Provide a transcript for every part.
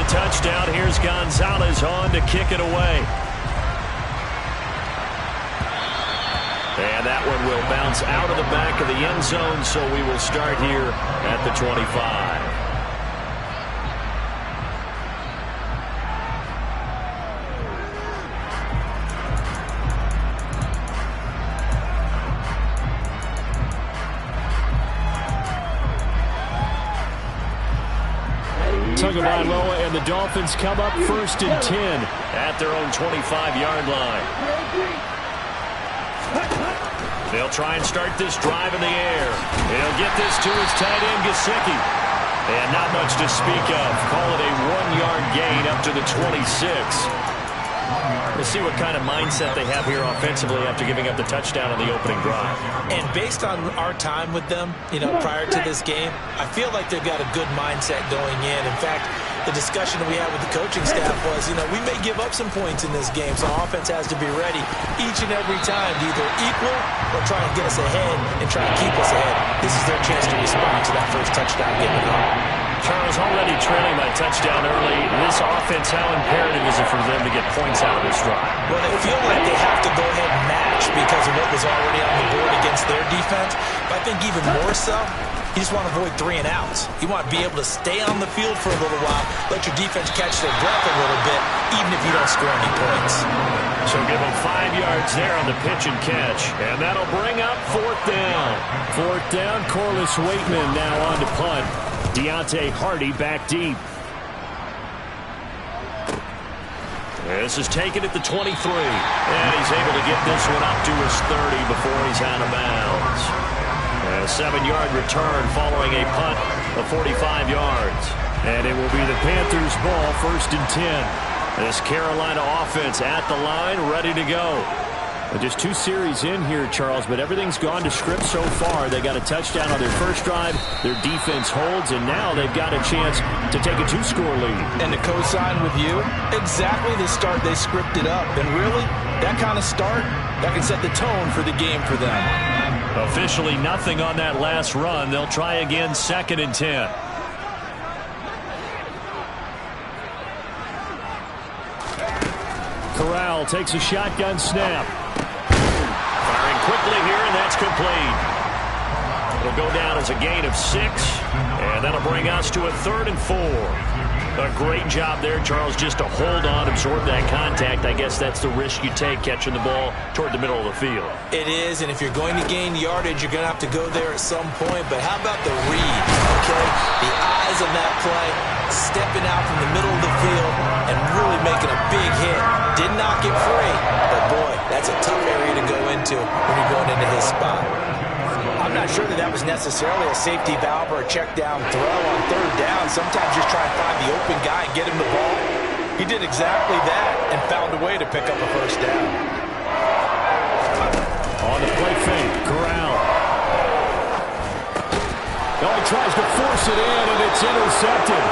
touchdown. Here's Gonzalez on to kick it away. And that one will bounce out of the back of the end zone, so we will start here at the 25. Tagovailoa and the Dolphins come up 1st and 10 at their own 25-yard line. They'll try and start this drive in the air. He'll get this to his tight end, Gesicki. And not much to speak of. Call it a 1-yard gain up to the 26. Let's see what kind of mindset they have here offensively after giving up the touchdown on the opening drive. And based on our time with them, prior to this game, I feel like they've got a good mindset going in. In fact, the discussion that we had with the coaching staff was, we may give up some points in this game, so offense has to be ready each and every time to either equal or try and get us ahead and try and keep us ahead. This is their chance to respond to that first touchdown getting it home. Charles, already trailing by touchdown early. This offense, how imperative is it for them to get points out of this drive? Well, they feel like they have to go ahead and match because of what was already on the board against their defense. But I think even more so, you just want to avoid 3 and outs. You want to be able to stay on the field for a little while, let your defense catch their breath a little bit, even if you don't score any points. So give them 5 yards there on the pitch and catch. And that'll bring up 4th down. 4th down, Corliss Waitman now on to punt. Deontay Hardy back deep. This is taken at the 23. And he's able to get this one up to his 30 before he's out of bounds. And a 7-yard return following a punt of 45 yards. And it will be the Panthers' ball, 1st and 10. This Carolina offense at the line, ready to go. Just 2 series in here, Charles, but everything's gone to script so far. They got a touchdown on their first drive. Their defense holds, and now they've got a chance to take a 2-score lead. And to co-sign with you, exactly the start they scripted up. And really, that kind of start, that can set the tone for the game for them. Officially nothing on that last run. They'll try again, 2nd and 10. Corral takes a shotgun snap. Firing quickly here, and that's complete. It'll go down as a gain of 6, and that'll bring us to a 3rd and 4. A great job there, Charles, just to hold on, absorb that contact. I guess that's the risk you take catching the ball toward the middle of the field. It is, and if you're going to gain yardage, you're going to have to go there at some point. But how about the read, okay? The eyes of that play, stepping out from the middle of the field and really making a big hit. Did not get free, but boy, that's a tough area to go into when you're going into his spot. I'm not sure that was necessarily a safety valve or a check down throw on 3rd down. Sometimes just try and find the open guy and get him the ball. He did exactly that and found a way to pick up a 1st down. On the play fake, Corral. Oh, he tries to force it in, and it's intercepted.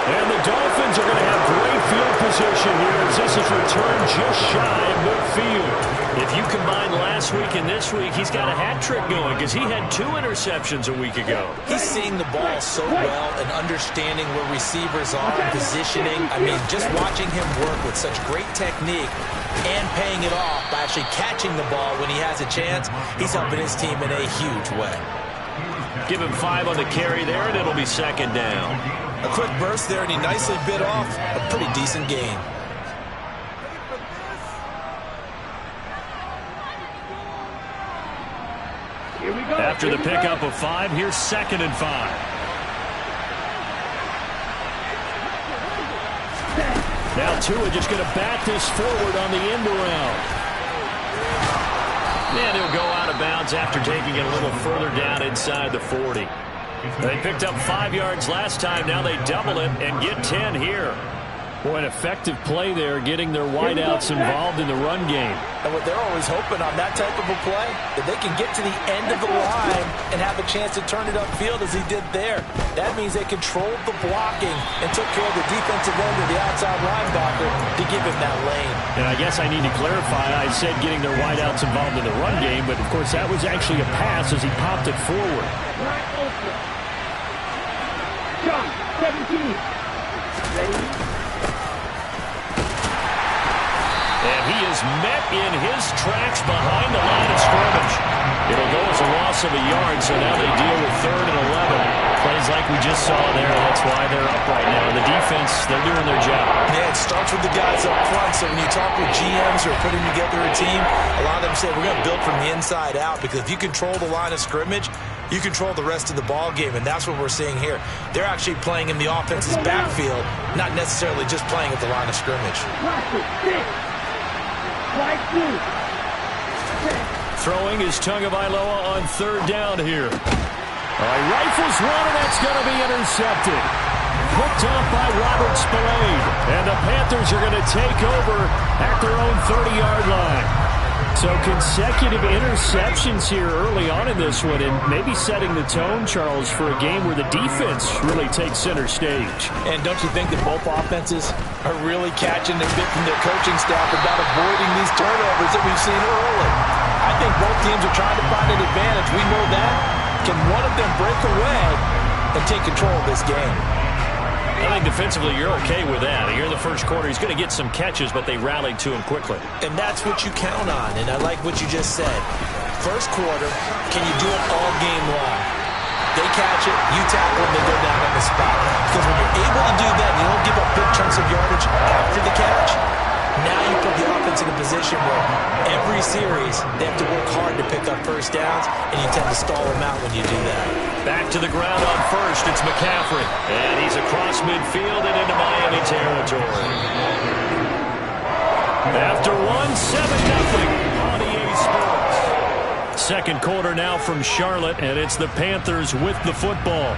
And the Dolphins are going to have great field position here as this is returned just shy of midfield. If you combine last week and this week, he's got a hat trick going because he had 2 interceptions a week ago. He's seeing the ball so well and understanding where receivers are and positioning. I mean, just watching him work with such great technique and paying it off by actually catching the ball when he has a chance, he's helping his team in a huge way. Give him 5 on the carry there, and it'll be 2nd down. A quick burst there, and he nicely bit off a pretty decent gain. After the pickup of 5, here's 2nd and 5. Now Tua just going to bat this forward on the end around. And he'll go out of bounds after taking it a little further down inside the 40. They picked up 5 yards last time. Now they double it and get 10 here. Boy, an effective play there, getting their wideouts involved in the run game. And what they're always hoping on that type of a play, that they can get to the end of the line and have a chance to turn it upfield as he did there. That means they controlled the blocking and took care of the defensive end of the outside linebacker to give him that lane. And I guess I need to clarify, I said getting their wideouts involved in the run game, but of course that was actually a pass as he popped it forward. John, 17. And he is met in his tracks behind the line of scrimmage. It'll go as a loss of a yard, so now they deal with 3rd and 11. Plays like we just saw there. That's why they're up right now. The defense, they're doing their job. Yeah, it starts with the guys up front. So when you talk with GMs who are putting together a team, a lot of them say we're going to build from the inside out, because if you control the line of scrimmage, you control the rest of the ball game, and that's what we're seeing here. They're actually playing in the offense's backfield, not necessarily just playing at the line of scrimmage. Throwing is Tagovailoa on 3rd down here. He rifles one, and that's going to be intercepted. Picked off by Robert Spillane. And the Panthers are going to take over at their own 30-yard line. So consecutive interceptions here early on in this one, and maybe setting the tone, Charles, for a game where the defense really takes center stage. And don't you think that both offenses are really catching the bit from their coaching staff about avoiding these turnovers that we've seen early? I think both teams are trying to find an advantage. We know that. Can one of them break away and take control of this game? I think defensively you're okay with that. Here in the first quarter, he's going to get some catches, but they rallied to him quickly. And that's what you count on, and I like what you just said. First quarter, can you do it all game long? They catch it, you tackle them, they go down on the spot. Because when you're able to do that, you don't give up big chunks of yardage after the catch. Now you put the offense in a position where every series they have to work hard to pick up first downs, and you tend to stall them out when you do that. Back to the ground on first, it's McCaffrey. And he's across midfield and into Miami territory. After 7-0 on EA Sports. Second quarter now from Charlotte, and it's the Panthers with the football,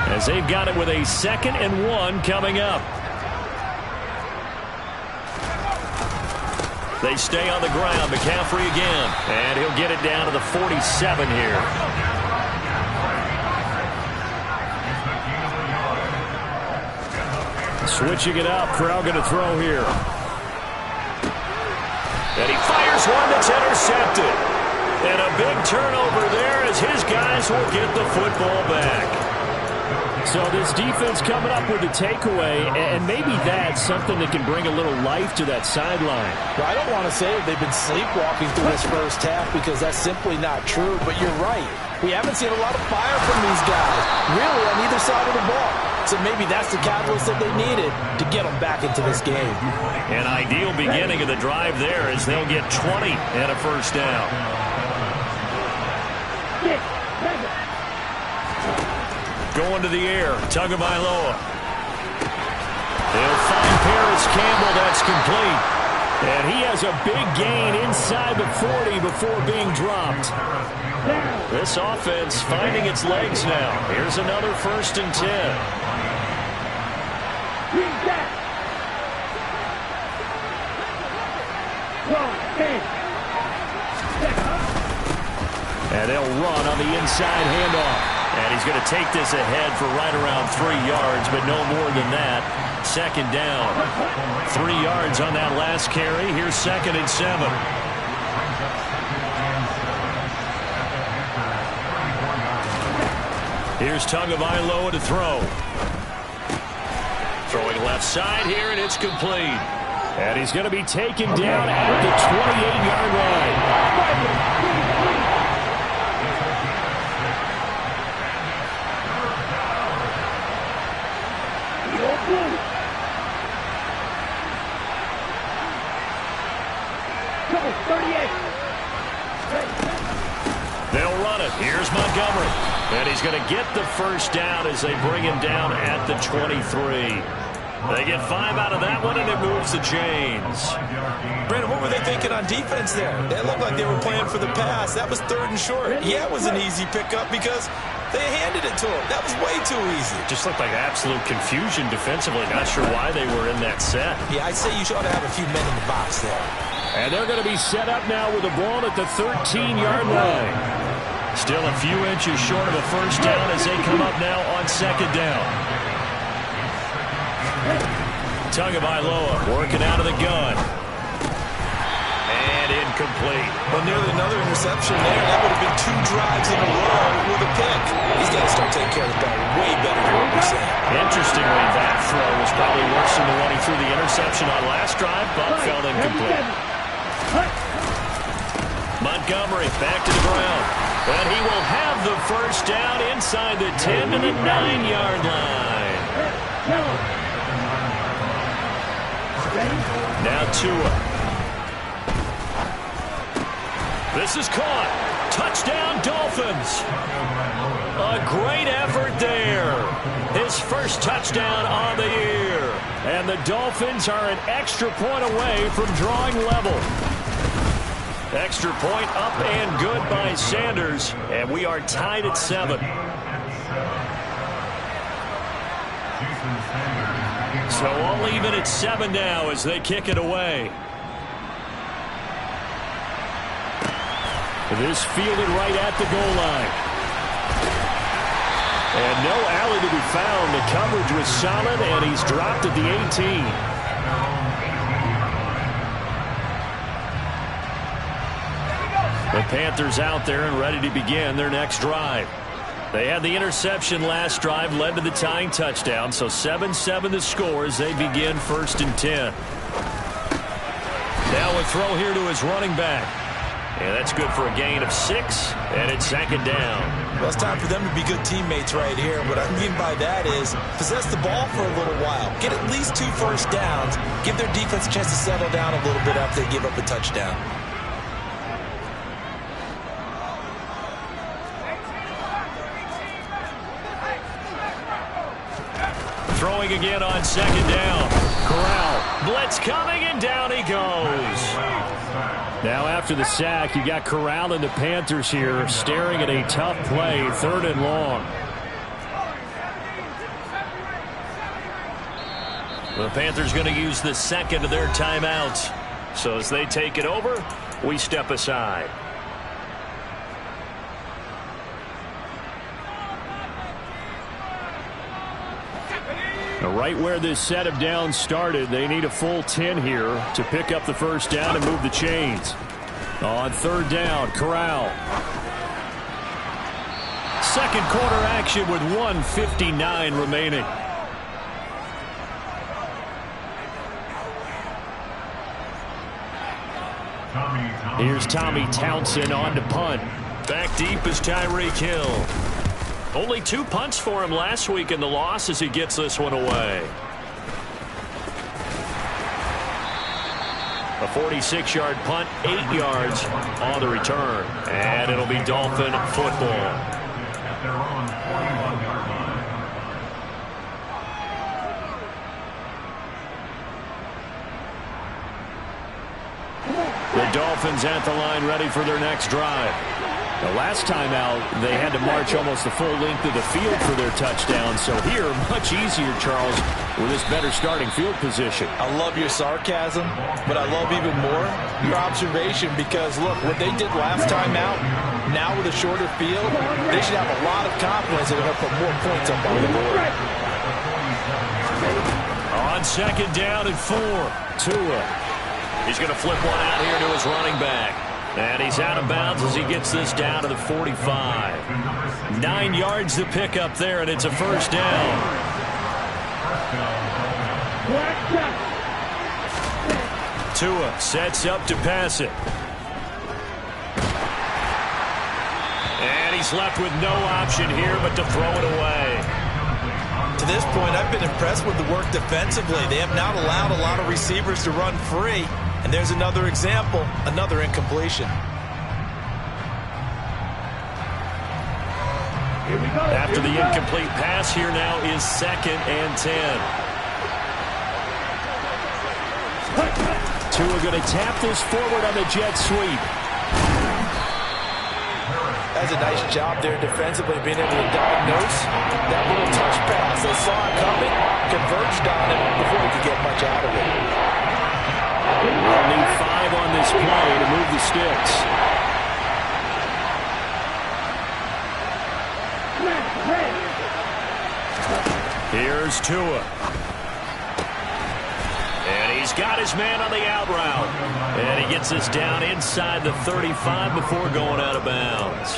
as they've got it with a 2nd and 1 coming up. They stay on the ground. McCaffrey again. And he'll get it down to the 47 here. Switching it up. Crowd going to throw here. And he fires one that's intercepted. And a big turnover there as his guys will get the football back. So this defense coming up with a takeaway, and maybe that's something that can bring a little life to that sideline. Well, I don't want to say they've been sleepwalking through this first half, because that's simply not true. But you're right. We haven't seen a lot of fire from these guys, really, on either side of the ball. So maybe that's the catalyst that they needed to get them back into this game. An ideal beginning of the drive there, as they'll get 20 and a first down. Going to the air, Tagovailoa. They'll find Paris Campbell. That's complete. And he has a big gain inside the 40 before being dropped. This offense finding its legs now. Here's another 1st and 10. And they'll run on the inside handoff. And he's going to take this ahead for right around 3 yards, but no more than that. 2nd down. 3 yards on that last carry. Here's 2nd and 7. Here's Tagovailoa to throw. Throwing left side here, and it's complete. And he's going to be taken down at the 28-yard line. They'll run it. Here's Montgomery. And he's going to get the first down as they bring him down at the 23. They get 5 out of that one, and it moves the chains. Brandon, what were they thinking on defense there? They looked like they were playing for the pass. That was 3rd and short. Yeah, it was an easy pickup because they handed it to him. That was way too easy. Just looked like absolute confusion defensively. Not sure why they were in that set. Yeah, I'd say you should have a few men in the box there. And they're going to be set up now with the ball at the 13-yard line. Still a few inches short of a first down as they come up now on 2nd down. Tagovailoa working out of the gun. And incomplete. Well, nearly another interception there. That would have been 2 drives in a row with a pick. He's got to start taking care of the ball way better than what we've seen. Interestingly, that throw was probably worse than the one he threw the interception on last drive, but fell incomplete. Montgomery back to the ground. And he will have the first down inside the 10 to the 9-yard line. Now Tua. This is caught. Touchdown, Dolphins. A great effort there. His first touchdown on the year. And the Dolphins are an extra point away from drawing level. Extra point up and good by Sanders. And we are tied at 7. So all even at 7 now as they kick it away. This fielded right at the goal line. And no alley to be found. The coverage was solid, and he's dropped at the 18. The Panthers out there and ready to begin their next drive. They had the interception last drive, led to the tying touchdown, so 7-7 the score as they begin 1st and 10. Now a throw here to his running back. And that's good for a gain of 6, and it's 2nd down. Well, it's time for them to be good teammates right here. What I mean by that is possess the ball for a little while. Get at least 2 first downs. Give their defense a chance to settle down a little bit after they give up a touchdown. Throwing again on 2nd down. Corral. Blitz coming, and down he goes. Now after the sack, you got Corral and the Panthers here staring at a tough play, 3rd and long. The Panthers going to use the second of their timeouts. So as they take it over, we step aside. Right where this set of downs started, they need a full 10 here to pick up the first down and move the chains. On 3rd down, Corral. 2nd quarter action with 1:59 remaining. Here's Tommy Townsend on to punt. Back deep is Tyreek Hill. Only 2 punts for him last week in the loss as he gets this one away. A 46-yard punt, 8 yards on the return. And it'll be Dolphin football. The Dolphins at the line ready for their next drive. The last time out, they had to march almost the full length of the field for their touchdown. So here, much easier, Charles, with this better starting field position. I love your sarcasm, but I love even more your observation because, look, what they did last time out, now with a shorter field, they should have a lot of confidence that they're going to put more points up on the board. On 2nd down and 4, Tua. He's going to flip one out here to his running back. And he's out of bounds as he gets this down to the 45. 9 yards to pick up there, and it's a first down. Tua sets up to pass it. And he's left with no option here but to throw it away. To this point, I've been impressed with the work defensively. They have not allowed a lot of receivers to run free. And there's another example, another incompletion. After the incomplete pass, here now is 2nd and 10. Tua going to tap this forward on the jet sweep. That's a nice job there defensively, being able to diagnose that little touch pass. They saw it coming, converged on it before he could get much out of it. We'll need 5 on this play to move the sticks. Here's Tua. And he He's got his man on the out route. And he gets us down inside the 35 before going out of bounds.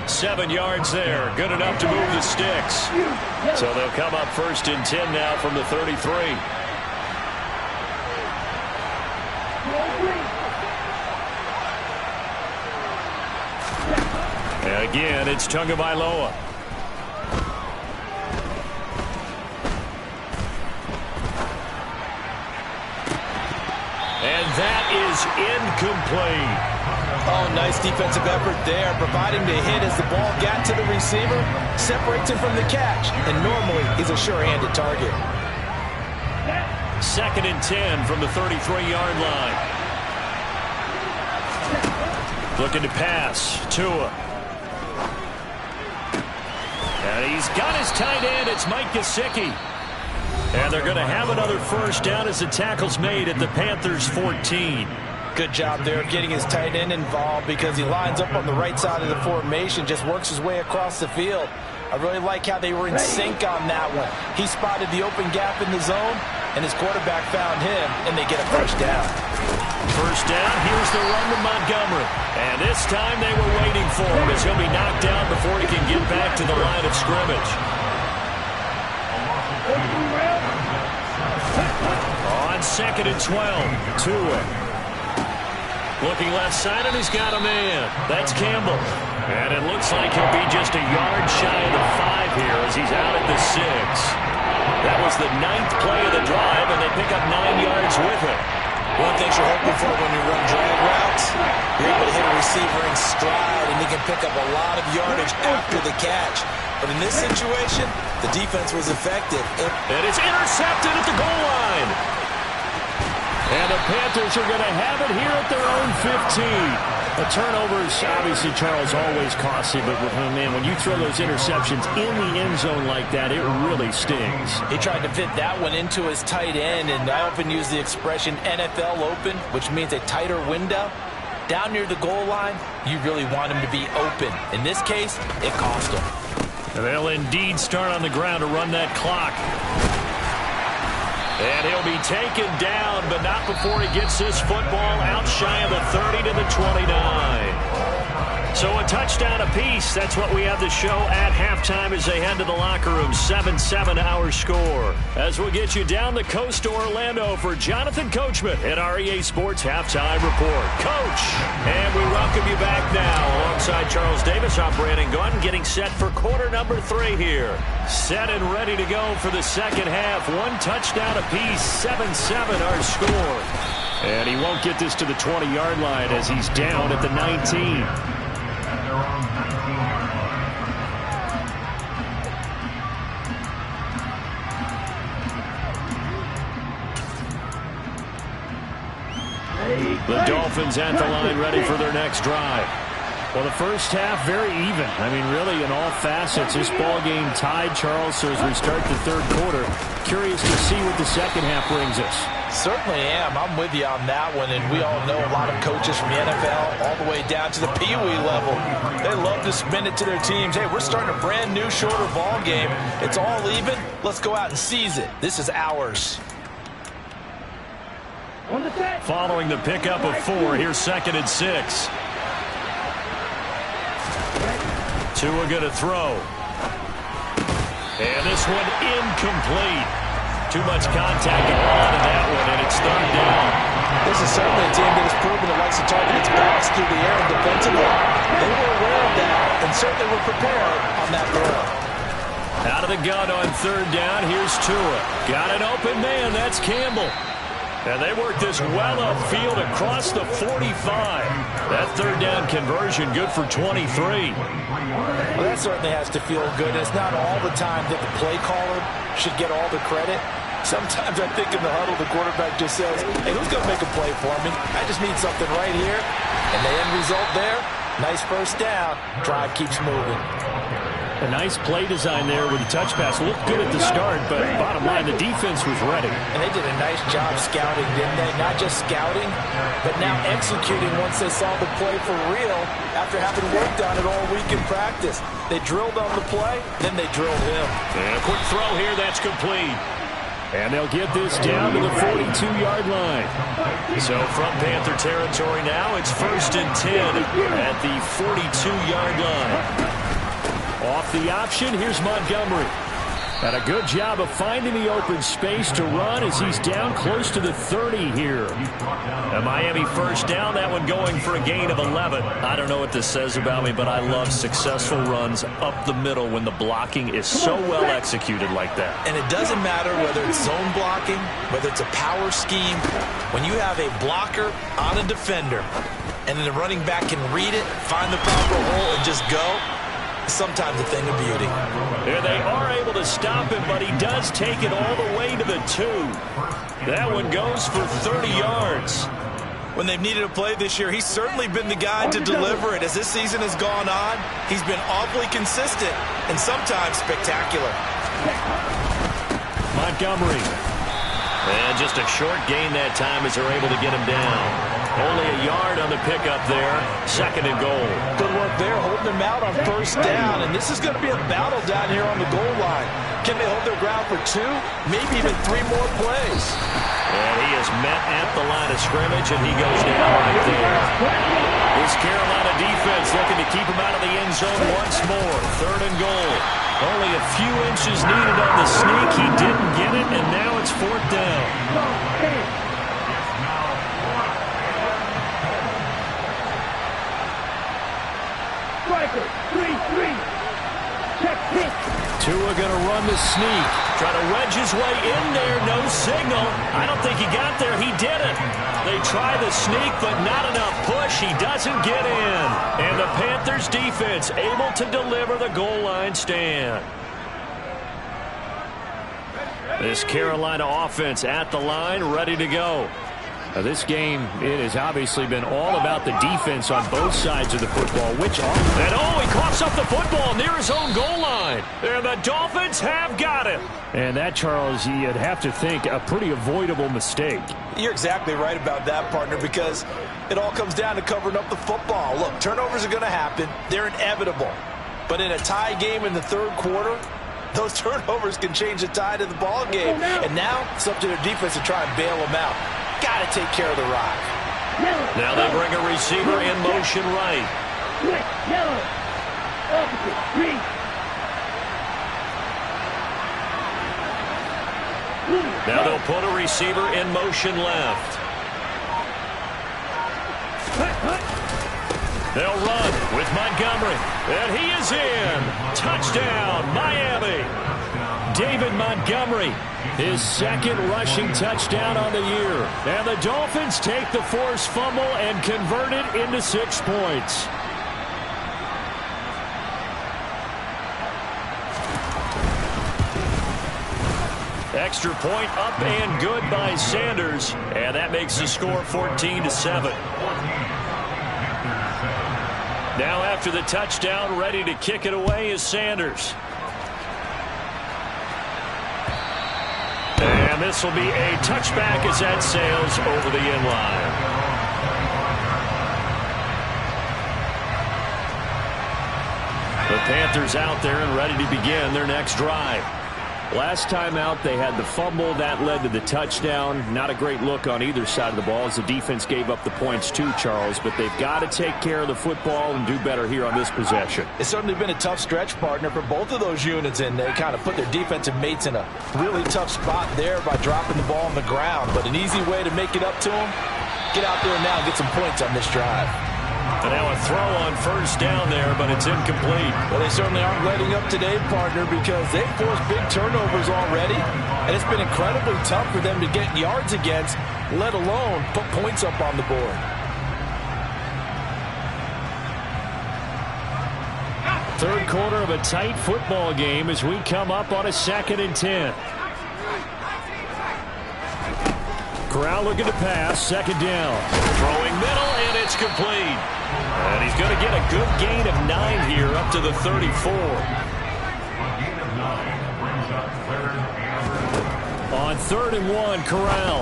7 yards there. Good enough to move the sticks. So they'll come up 1st and 10 now from the 33. And again, it's Tagovailoa. And that is incomplete. Oh, nice defensive effort there, providing the hit as the ball got to the receiver, separates him from the catch, and normally he's a sure-handed target. 2nd and 10 from the 33-yard line. Looking to pass. Tua. And he's got his tight end. It's Mike Gesicki. And they're going to have another 1st down as the tackle's made at the Panthers' 14. Good job there getting his tight end involved because he lines up on the right side of the formation, just works his way across the field. I really like how they were in sync on that one. He spotted the open gap in the zone, and his quarterback found him, and they get a 1st down. 1st down, here's the run to Montgomery. And this time they were waiting for him as he'll be knocked down before he can get back to the line of scrimmage. On 2nd and 12, Tua. Looking left side, and he's got a man. That's Campbell. And it looks like he'll be just a yard shy of the 5 here as he's out at the 6. That was the 9th play of the drive, and they pick up 9 yards with it. One thing you're hoping for when you run drag routes, you're able to hit a receiver in stride, and he can pick up a lot of yardage after the catch. But in this situation, the defense was effective. And it's intercepted at the goal line. And the Panthers are going to have it here at their own 15. A turnover is obviously, Charles, always costly, but man, when you throw those interceptions in the end zone like that, it really stings. He tried to fit that one into his tight end, and I often use the expression NFL open, which means a tighter window. Down near the goal line, you really want him to be open. In this case, it cost him. And they'll indeed start on the ground to run that clock. And he'll be taken down, but not before he gets this football out shy of the 30 to the 29. So a touchdown apiece. That's what we have to show at halftime as they head to the locker room. 7-7 our score. As we'll get you down the coast to Orlando for Jonathan Coachman at our EA Sports Halftime Report. Coach, and we welcome you back now. Alongside Charles Davis, I'm Brandon Gunn, getting set for quarter number 3 here. Set and ready to go for the second half. 1 touchdown apiece, 7-7 our score. And he won't get this to the 20-yard line as he's down at the 19. The Dolphins at the line ready for their next drive. Well, the first half, very even. I mean, really, in all facets, this ball game tied, Charles. So as we start the third quarter, curious to see what the second half brings us. Certainly am. I'm with you on that one. And we all know a lot of coaches from the NFL all the way down to the Pee Wee level. They love to spin it to their teams. Hey, we're starting a brand new, shorter ball game. It's all even. Let's go out and seize it. This is ours. Following the pickup of 4, here's 2nd and 6. Tua going to throw. And this one incomplete. Too much contact to hold on to that one, and it's 3rd down. This is certainly a team that has proven it likes to target its backs through the air and defensively. They were aware of that and certainly were prepared on that throw. Out of the gun on 3rd down, here's Tua. Got an open man, that's Campbell. And they work this well upfield across the 45. That 3rd down conversion good for 23. Well, that certainly has to feel good. It's not all the time that the play caller should get all the credit. Sometimes I think in the huddle the quarterback just says, hey, who's going to make a play for me? I just need something right here. And the end result there, nice 1st down. Drive keeps moving. A nice play design there with the touch pass. Looked good at the start, but bottom line, the defense was ready. And they did a nice job scouting, didn't they? Not just scouting, but now executing once they saw the play for real after having worked on it all week in practice. They drilled on the play, then they drilled him. And a quick throw here, that's complete. And they'll get this down to the 42-yard line. So from Panther territory now, it's 1st and 10 at the 42-yard line. Off the option, here's Montgomery. And a good job of finding the open space to run as he's down close to the 30 here. A Miami first down, that one going for a gain of 11. I don't know what this says about me, but I love successful runs up the middle when the blocking is so well executed like that. And it doesn't matter whether it's zone blocking, whether it's a power scheme. When you have a blocker on a defender, and then the running back can read it, find the proper hole, and just go, sometimes a thing of beauty. And they are able to stop him, but he does take it all the way to the 2. That one goes for 30 yards. When they've needed a play this year, he's certainly been the guy to deliver it. As this season has gone on, he's been awfully consistent and sometimes spectacular. Montgomery. And just a short gain that time as they're able to get him down. Only a yard on the pickup there. 2nd and goal. Good work there, holding him out on first down. And this is going to be a battle down here on the goal line. Can they hold their ground for 2, maybe even 3 more plays? And he is met at the line of scrimmage, and he goes down right there. This Carolina defense looking to keep him out of the end zone once more. 3rd and goal. Only a few inches needed on the sneak. He didn't get it, and now it's 4th down. Tua going to run the sneak. Trying to wedge his way in there. No signal. I don't think he got there. He didn't. They try the sneak, but not enough push. He doesn't get in. And the Panthers defense able to deliver the goal line stand. This Carolina offense at the line, ready to go. Now this game, it has obviously been all about the defense on both sides of the football. And he coughs up the football near his own goal line. And the Dolphins have got it. And that, Charles, you'd have to think a pretty avoidable mistake. You're exactly right about that, partner, because it all comes down to covering up the football. Look, turnovers are going to happen. They're inevitable. But in a tie game in the 3rd quarter, those turnovers can change the tide of the ball game. And now it's up to their defense to try and bail them out. Got to take care of the rock. Now they bring a receiver in motion right. Now they'll put a receiver in motion left. They'll run with Montgomery. And he is in. Touchdown, Miami. David Montgomery, his 2nd rushing touchdown on the year. And the Dolphins take the forced fumble and convert it into 6 points. Extra point up and good by Sanders. And that makes the score 14-7. Now after the touchdown, ready to kick it away is Sanders. And this will be a touchback as that sails over the end line. The Panthers out there and ready to begin their next drive. Last time out, they had the fumble. That led to the touchdown. Not a great look on either side of the ball as the defense gave up the points too, Charles. But they've got to take care of the football and do better here on this possession. It's certainly been a tough stretch, partner, for both of those units, and they kind of put their defensive mates in a really tough spot there by dropping the ball on the ground. But an easy way to make it up to them, get out there now and get some points on this drive. And now a throw on first down there, but it's incomplete. Well, they certainly aren't letting up today, partner, because they've forced big turnovers already, and it's been incredibly tough for them to get yards against, let alone put points up on the board. Third quarter of a tight football game as we come up on a 2nd and 10. Corral looking to pass, 2nd down. Throwing middle, and it's complete. And he's going to get a good gain of 9 here up to the 34. On 3rd and 1, Corral.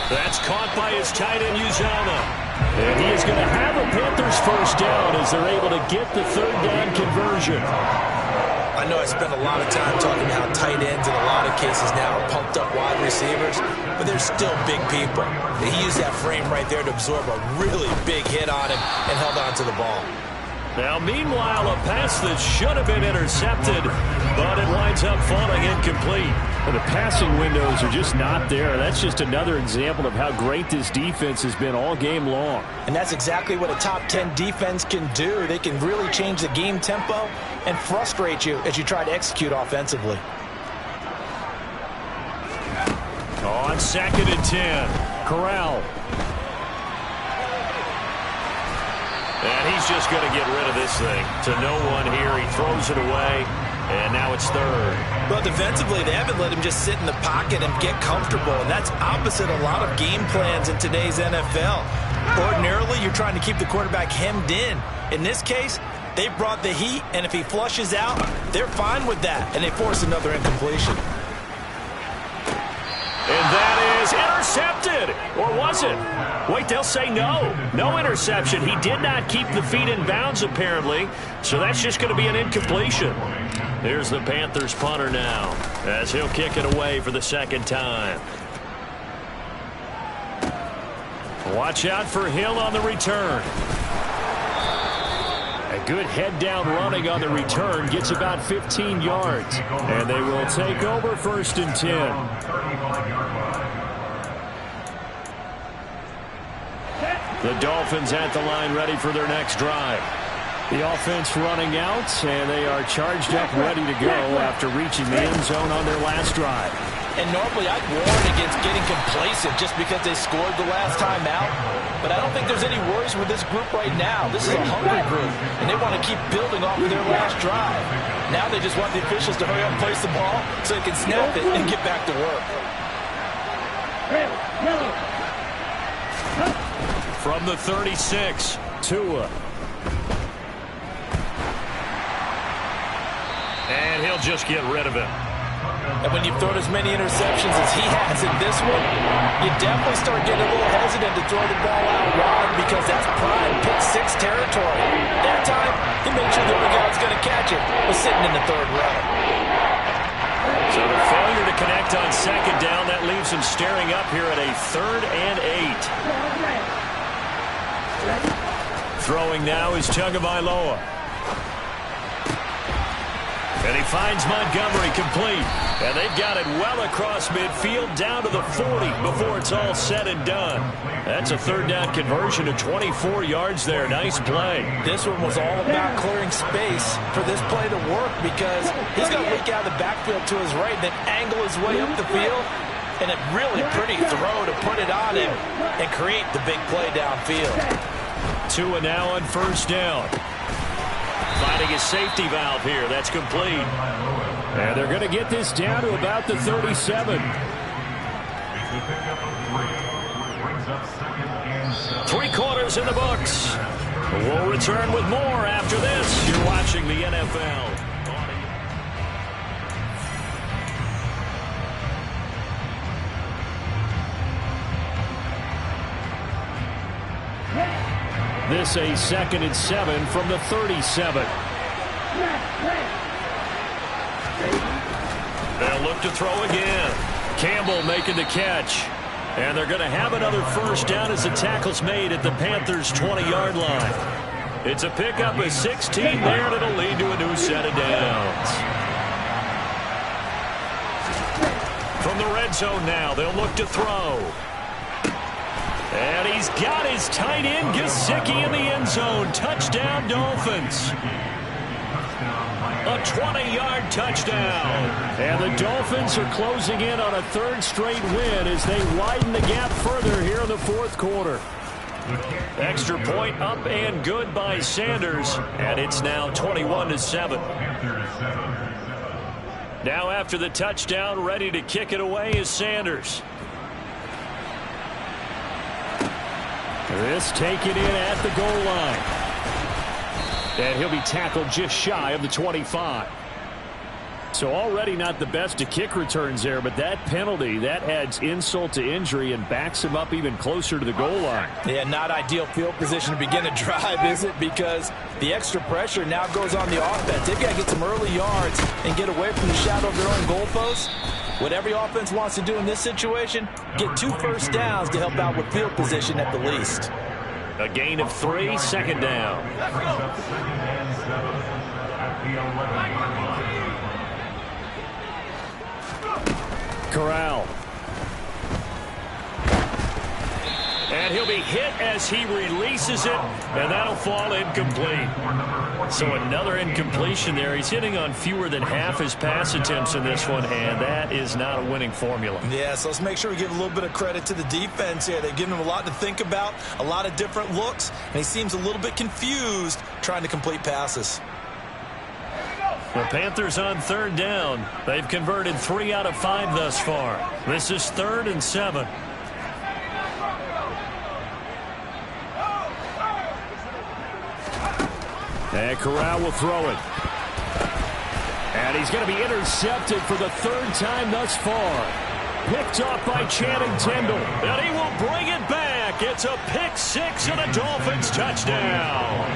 That's caught by his tight end, Uzomah. And he is going to have a Panthers first down as they're able to get the 3rd down conversion. I know I spent a lot of time talking about how tight ends in a lot of cases now are pumped up wide receivers, but they're still big people. He used that frame right there to absorb a really big hit on him and held on to the ball. Now, meanwhile, a pass that should have been intercepted, but it winds up falling incomplete. Well, the passing windows are just not there. That's just another example of how great this defense has been all game long. And that's exactly what a top 10 defense can do. They can really change the game tempo and frustrate you as you try to execute offensively. On 2nd and 10, Corral. And he's just going to get rid of this thing to no one here. He throws it away, and now it's 3rd. Well, defensively, they haven't let him just sit in the pocket and get comfortable, and that's opposite a lot of game plans in today's NFL. Ordinarily, you're trying to keep the quarterback hemmed in. In this case, they brought the heat, and if he flushes out, they're fine with that, and they force another incompletion. And that is intercepted. Or was it? Wait, they'll say no. No interception. He did not keep the feet in bounds, apparently. So that's just going to be an incompletion. Here's the Panthers punter now, as he'll kick it away for the 2nd time. Watch out for Hill on the return. A good head-down running on the return gets about 15 yards. And they will take over 1st and 10. The Dolphins at the line ready for their next drive. The offense running out, and they are charged up ready to go after reaching the end zone on their last drive. And normally I'd warn against getting complacent just because they scored the last time out. But I don't think there's any worries with this group right now. This is a hungry group, and they want to keep building off of their last drive. Now they just want the officials to hurry up and place the ball so they can snap it and get back to work. From the 36, Tua. And he'll just get rid of him. And when you've thrown as many interceptions as he has in this one, you definitely start getting a little hesitant to throw the ball out wide because that's prime pick 6 territory. That time, he made sure the big guy was going to catch it, was sitting in the 3rd row. So the failure to connect on 2nd down, that leaves him staring up here at a 3rd and 8. Throwing now is Tagovailoa. And he finds Montgomery complete. And they've got it well across midfield down to the 40 before it's all said and done. That's a 3rd down conversion of 24 yards there. Nice play. This one was all about clearing space for this play to work because he's going to leak out of the backfield to his right, then angle his way up the field. And a really pretty throw to put it on him and create the big play downfield. Tua now on 1st down. Finding a safety valve here. That's complete. And they're going to get this down to about the 37. 3 quarters in the books. We'll return with more after this. You're watching the NFL. This a 2nd and 7 from the 37. They'll look to throw again. Campbell making the catch. And they're going to have another 1st down as the tackle's made at the Panthers' 20-yard line. It's a pickup of 16 there, and it'll lead to a new set of downs. From the red zone now, they'll look to throw. And he's got his tight end, Gesicki, in the end zone. Touchdown, Dolphins. A 20-yard touchdown. And the Dolphins are closing in on a 3rd straight win as they widen the gap further here in the 4th quarter. Extra point up and good by Sanders. And it's now 21-7. Now after the touchdown, ready to kick it away is Sanders. This taken in at the goal line. And he'll be tackled just shy of the 25. So already not the best of kick returns there, but that penalty, that adds insult to injury and backs him up even closer to the goal line. Yeah, not ideal field position to begin a drive, is it? Because the extra pressure now goes on the offense. They've got to get some early yards and get away from the shadow of their own goalposts. What every offense wants to do in this situation, get 2 first downs to help out with field position at the least. A gain of 3, second down. Corral. And he'll be hit as he releases it, and that'll fall incomplete. So another incompletion there. He's hitting on fewer than half his pass attempts in this one, and that is not a winning formula. Yeah, so let's make sure we give a little bit of credit to the defense here. They've given him a lot to think about, a lot of different looks, and he seems a little bit confused trying to complete passes. The Panthers on third down. They've converted 3 out of 5 thus far. This is 3rd and 7. And Corral will throw it. And he's going to be intercepted for the 3rd time thus far. Picked off by Channing Tindall. And he will bring it back. It's a pick 6 and a Dolphins touchdown.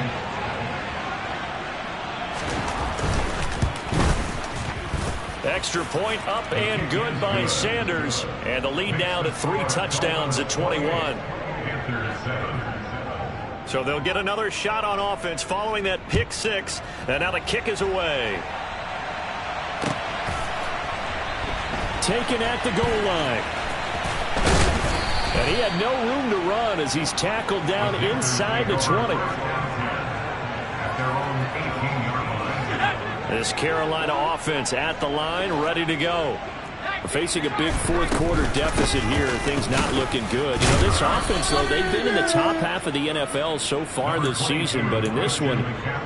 Extra point up and good by Sanders. And the lead now to 3 touchdowns at 21. So they'll get another shot on offense following that pick 6. And now the kick is away. Taken at the goal line. And he had no room to run as he's tackled down inside the 20. This Carolina offense at the line, ready to go. We're facing a big 4th quarter deficit here. Things not looking good. You know, this offense, though, they've been in the top half of the NFL so far this season, but in this one,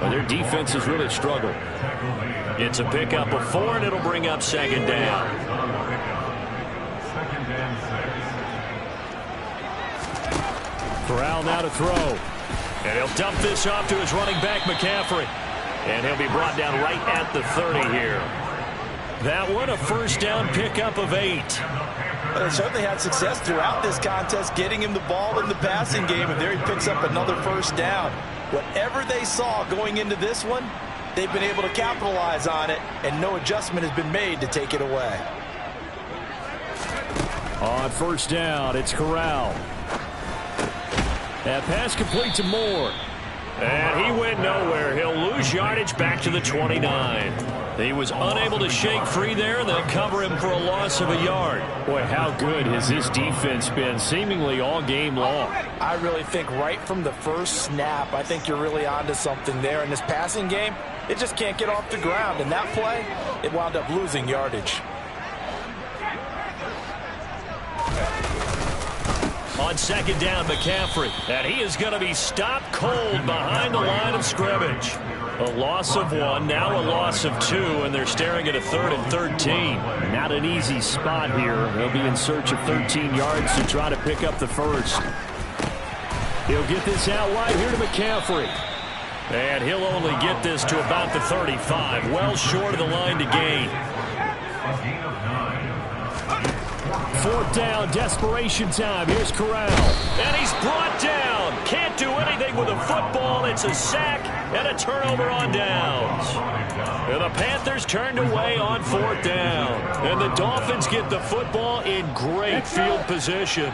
their defense has really struggled. It's a pickup of 4, and it'll bring up 2nd down. Corral now to throw. And he'll dump this off to his running back, McCaffrey. And he'll be brought down right at the 30 here. That one, a first down pickup of 8. They certainly had success throughout this contest, getting him the ball in the passing game, and there he picks up another first down. Whatever they saw going into this one, they've been able to capitalize on it, and no adjustment has been made to take it away. On first down, it's Corral. That pass complete to Moore. And he went nowhere. He'll lose yardage back to the 29. He was unable to shake free there, and they'll cover him for a loss of a yard. Boy, how good has this defense been seemingly all game long? I really think right from the first snap, I think you're really onto something there. In this passing game, it just can't get off the ground. And that play, it wound up losing yardage. On 2nd down, McCaffrey. And he is going to be stopped cold behind the line of scrimmage. A loss of 1, now a loss of 2, and they're staring at a 3rd and 13. Not an easy spot here. They'll be in search of 13 yards to try to pick up the first. He'll get this out wide here to McCaffrey. And he'll only get this to about the 35, well short of the line to gain. 4th down, desperation time. Here's Corral. And he's brought down. Can't do anything with a football. It's a sack and a turnover on downs. And the Panthers turned away on 4th down. And the Dolphins get the football in great field position.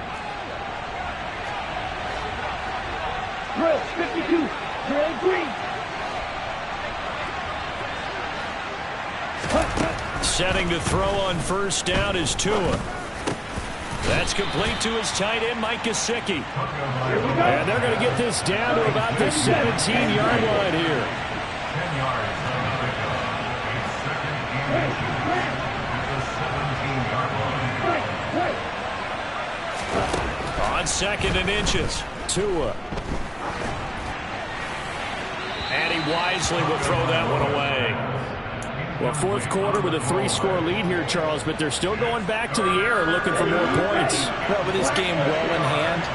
Drill 52, drill green. Setting to throw on first down is Tua. That's complete to his tight end, Mike Gesicki. And they're going to get this down to about the 17-yard line here. On 2nd and inches. Tua. And he wisely will throw that one away. Well, 4th quarter with a 3-score lead here, Charles, but they're still going back to the air and looking for more points. Well, with this game well in hand,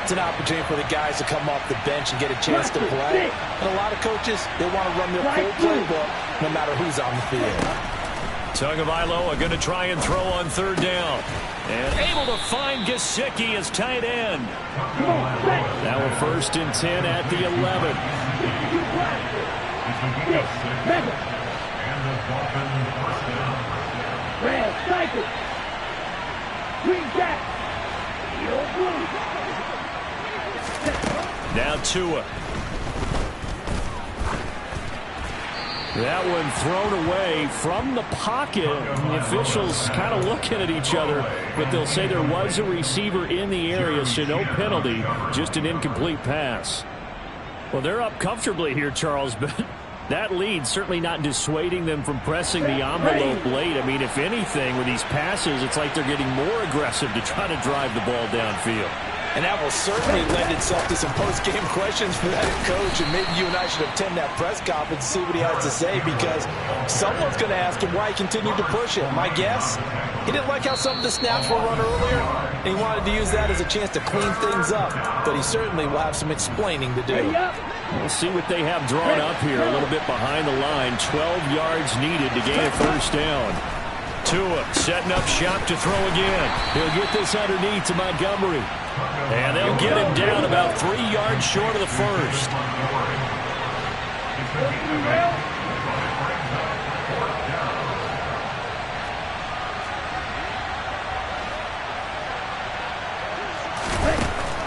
it's an opportunity for the guys to come off the bench and get a chance to play. And a lot of coaches, they want to run their full playbook no matter who's on the field. Tagovailoa going to try and throw on third down. And able to find Gesicki as tight end. Now a 1st and 10 at the 11. Red cycle. Green jack. Now Tua. That one thrown away from the pocket. The officials kind of looking at each other, but they'll say there was a receiver in the area, so no penalty, just an incomplete pass. Well, they're up comfortably here, Charles, but that lead certainly not dissuading them from pressing the envelope late. I mean, if anything, with these passes, it's like they're getting more aggressive to try to drive the ball downfield. And that will certainly lend itself to some post-game questions for that coach. And maybe you and I should attend that press conference and see what he has to say, because someone's going to ask him why he continued to push it. My guess, he didn't like how some of the snaps were run earlier, and he wanted to use that as a chance to clean things up. But he certainly will have some explaining to do. We'll see what they have drawn up here. A little bit behind the line. 12 yards needed to gain a 1st down. Tua setting up shop to throw again. He'll get this underneath to Montgomery. And they'll get him down about 3 yards short of the 1st.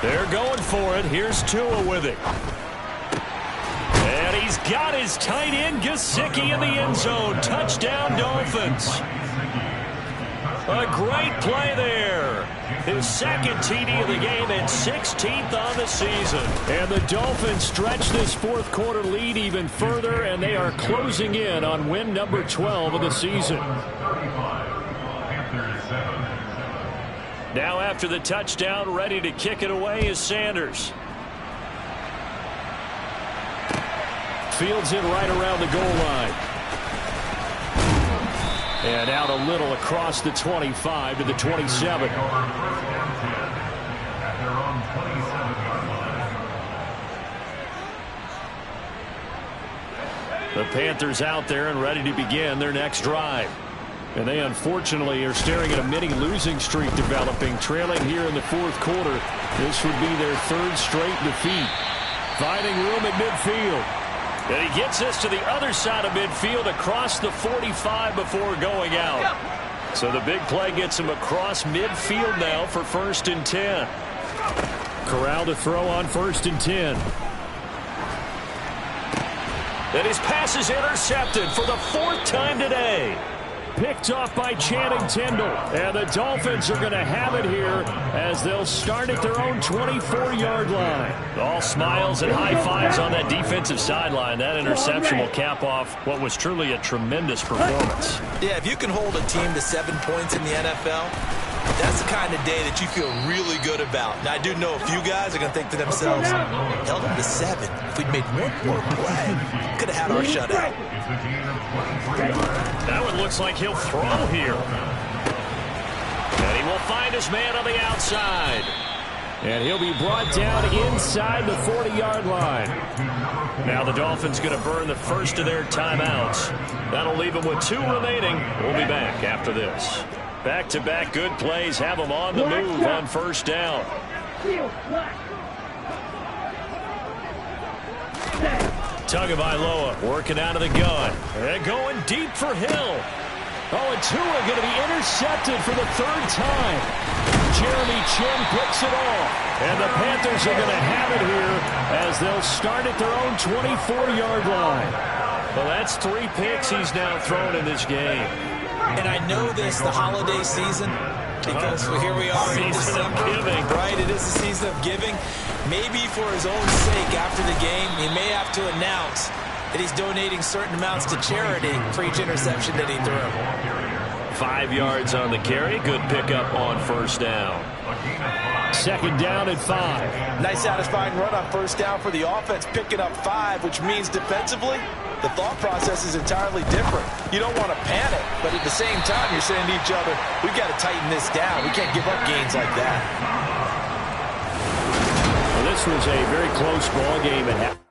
They're going for it. Here's Tua with it. And he's got his tight end Gesicki in the end zone. Touchdown, Dolphins. A great play there. His 2nd TD of the game and 16th on the season. And the Dolphins stretch this 4th quarter lead even further, and they are closing in on win number 12 of the season. Now after the touchdown, ready to kick it away is Sanders. Fields in right around the goal line. And out a little across the 25 to the 27. The Panthers out there and ready to begin their next drive. And they unfortunately are staring at a mini losing streak developing, trailing here in the 4th quarter. This would be their 3rd straight defeat. Finding room at midfield. And he gets this to the other side of midfield across the 45 before going out. So the big play gets him across midfield now for 1st and 10. Corral to throw on 1st and 10. And his pass is intercepted for the 4th time today. Picked off by Channing Tindall. And the Dolphins are going to have it here as they'll start at their own 24-yard line. All smiles and high fives on that defensive sideline. That interception will cap off what was truly a tremendous performance. Yeah, if you can hold a team to 7 points in the NFL, that's the kind of day that you feel really good about. Now, I do know a few guys are going to think to themselves, held them to 7. If we'd made one more play, could have had our shutout. That one looks like he'll throw here. And he will find his man on the outside. And he'll be brought down inside the 40-yard line. Now the Dolphins going to burn the first of their timeouts. That'll leave them with 2 remaining. We'll be back after this. Back-to-back good plays have them on the move on 1st down. Tagovailoa working out of the gun. And going deep for Hill. Oh, and Tua going to be intercepted for the 3rd time. Jeremy Chin picks it off. And the Panthers are going to have it here as they'll start at their own 24-yard line. Well, that's 3 picks he's now thrown in this game. And I know this, the holiday season, because here we are in December, right? It is the season of giving. Maybe for his own sake after the game, he may have to announce that he's donating certain amounts to charity for each interception that he threw. 5 yards on the carry. Good pickup on 1st down. 2nd down at 5. Nice satisfying run on 1st down for the offense, picking up 5, which means defensively, the thought process is entirely different. You don't want to panic, but at the same time, you're saying to each other, we've got to tighten this down. We can't give up gains like that. Well, this was a very close ball game at half.